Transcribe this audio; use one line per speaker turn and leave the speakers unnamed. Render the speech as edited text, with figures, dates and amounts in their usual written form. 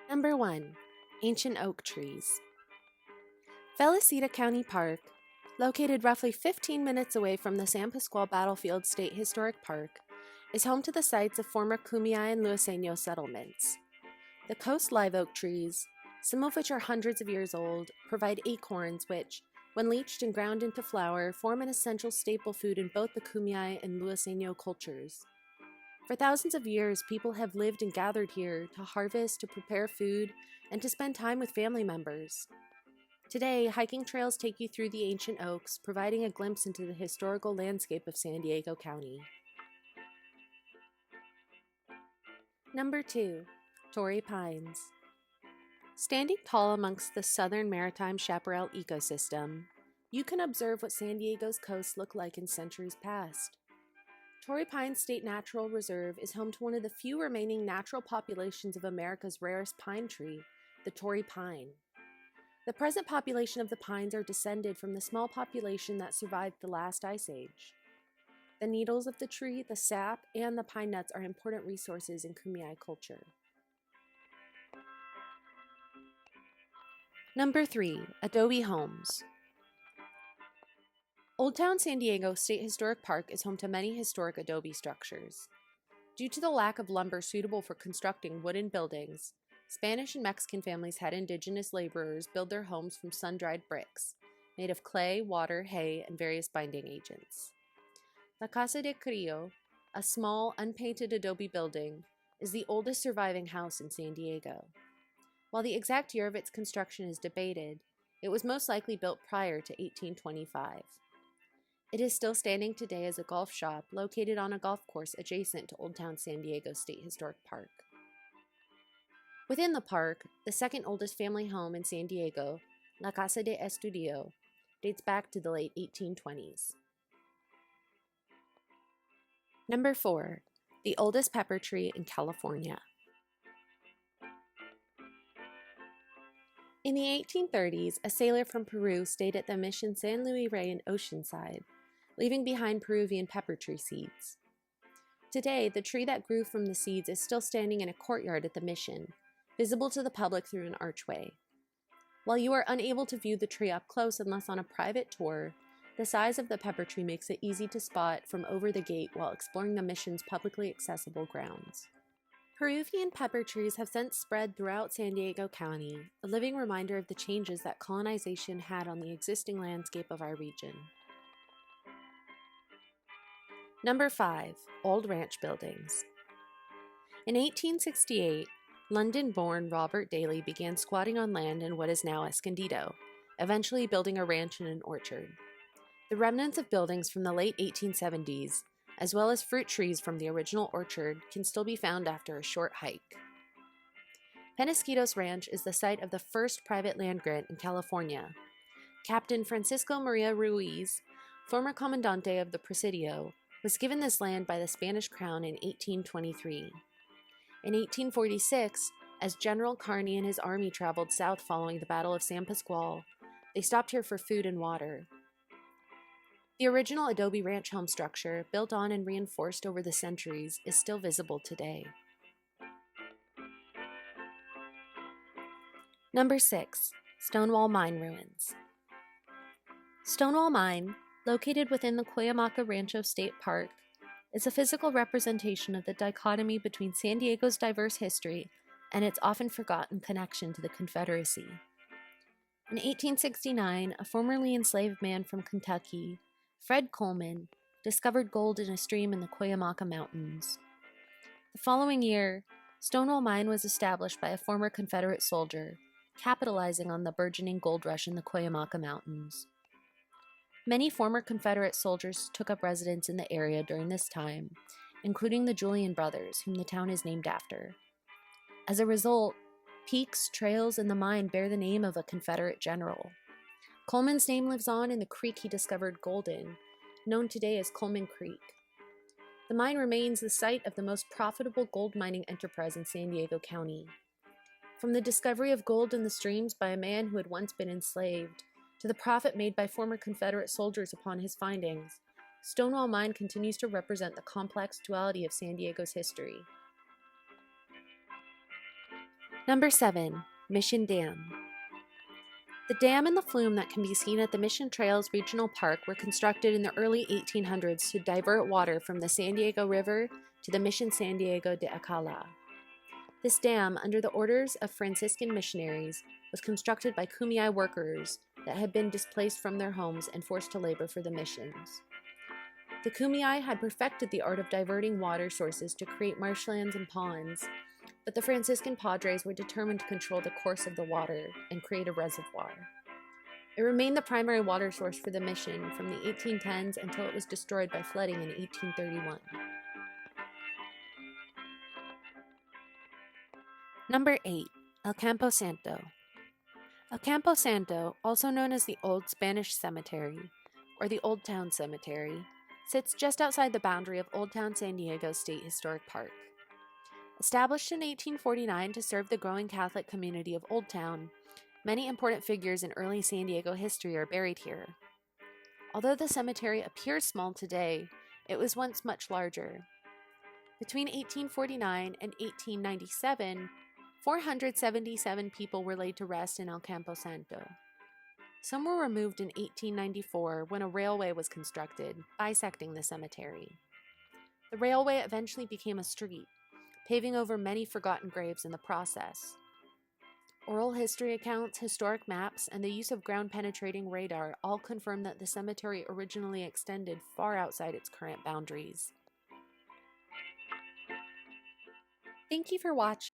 Number 1. Ancient Oak Trees. Felicita County Park, located roughly 15 minutes away from the San Pasqual Battlefield State Historic Park, is home to the sites of former Kumeyaay and Luiseno settlements. The coast live oak trees, some of which are hundreds of years old, provide acorns which, when leached and ground into flour, form an essential staple food in both the Kumeyaay and Luiseno cultures. For thousands of years, people have lived and gathered here to harvest, to prepare food, and to spend time with family members. Today, hiking trails take you through the ancient oaks, providing a glimpse into the historical landscape of San Diego County. Number 2. Torrey Pines. Standing tall amongst the southern maritime chaparral ecosystem, you can observe what San Diego's coasts looked like in centuries past. Torrey Pines State Natural Reserve is home to one of the few remaining natural populations of America's rarest pine tree, the Torrey pine. The present population of the pines are descended from the small population that survived the last ice age. The needles of the tree, the sap, and the pine nuts are important resources in Kumeyaay culture. Number 3. Adobe Homes. Old Town San Diego State Historic Park is home to many historic adobe structures. Due to the lack of lumber suitable for constructing wooden buildings, Spanish and Mexican families had indigenous laborers build their homes from sun-dried bricks, made of clay, water, hay, and various binding agents. La Casa de Carrillo, a small, unpainted adobe building, is the oldest surviving house in San Diego. While the exact year of its construction is debated, it was most likely built prior to 1825. It is still standing today as a golf shop located on a golf course adjacent to Old Town San Diego State Historic Park. Within the park, the second oldest family home in San Diego, La Casa de Estudio, dates back to the late 1820s. Number 4. The oldest pepper tree in California. In the 1830s, a sailor from Peru stayed at the Mission San Luis Rey in Oceanside, leaving behind Peruvian pepper tree seeds. Today, the tree that grew from the seeds is still standing in a courtyard at the mission, visible to the public through an archway. While you are unable to view the tree up close unless on a private tour, the size of the pepper tree makes it easy to spot from over the gate while exploring the mission's publicly accessible grounds. Peruvian pepper trees have since spread throughout San Diego County, a living reminder of the changes that colonization had on the existing landscape of our region. Number 5. Old Ranch Buildings. In 1868, London-born Robert Daly began squatting on land in what is now Escondido, eventually building a ranch and an orchard. The remnants of buildings from the late 1870s, as well as fruit trees from the original orchard, can still be found after a short hike. Penasquitos Ranch is the site of the first private land grant in California. Captain Francisco Maria Ruiz, former comandante of the Presidio, was given this land by the Spanish crown in 1823. In 1846, as General Kearny and his army traveled south following the Battle of San Pasqual, they stopped here for food and water. The original adobe ranch home structure, built on and reinforced over the centuries, is still visible today. Number 6. Stonewall Mine Ruins. Stonewall Mine, located within the Cuyamaca Rancho State Park, is a physical representation of the dichotomy between San Diego's diverse history and its often forgotten connection to the Confederacy. In 1869, a formerly enslaved man from Kentucky, Fred Coleman, discovered gold in a stream in the Cuyamaca Mountains. The following year, Stonewall Mine was established by a former Confederate soldier, capitalizing on the burgeoning gold rush in the Cuyamaca Mountains. Many former Confederate soldiers took up residence in the area during this time, including the Julian brothers, whom the town is named after. As a result, peaks, trails, and the mine bear the name of a Confederate general. Coleman's name lives on in the creek he discovered gold in, known today as Coleman Creek. The mine remains the site of the most profitable gold mining enterprise in San Diego County. From the discovery of gold in the streams by a man who had once been enslaved, to the profit made by former Confederate soldiers upon his findings, Stonewall Mine continues to represent the complex duality of San Diego's history. Number 7. Mission Dam. The dam and the flume that can be seen at the Mission Trails Regional Park were constructed in the early 1800s to divert water from the San Diego River to the Mission San Diego de Acala. This dam, under the orders of Franciscan missionaries, was constructed by Kumeyaay workers that had been displaced from their homes and forced to labor for the missions. The Kumeyaay had perfected the art of diverting water sources to create marshlands and ponds, but the Franciscan padres were determined to control the course of the water and create a reservoir. It remained the primary water source for the mission from the 1810s until it was destroyed by flooding in 1831. Number 8. El Campo Santo. El Campo Santo, also known as the Old Spanish Cemetery, or the Old Town Cemetery, sits just outside the boundary of Old Town San Diego State Historic Park. Established in 1849 to serve the growing Catholic community of Old Town, many important figures in early San Diego history are buried here. Although the cemetery appears small today, it was once much larger. Between 1849 and 1897, 477 people were laid to rest in El Campo Santo. Some were removed in 1894 when a railway was constructed, bisecting the cemetery. The railway eventually became a street, paving over many forgotten graves in the process. Oral history accounts, historic maps, and the use of ground-penetrating radar all confirm that the cemetery originally extended far outside its current boundaries. Thank you for watching.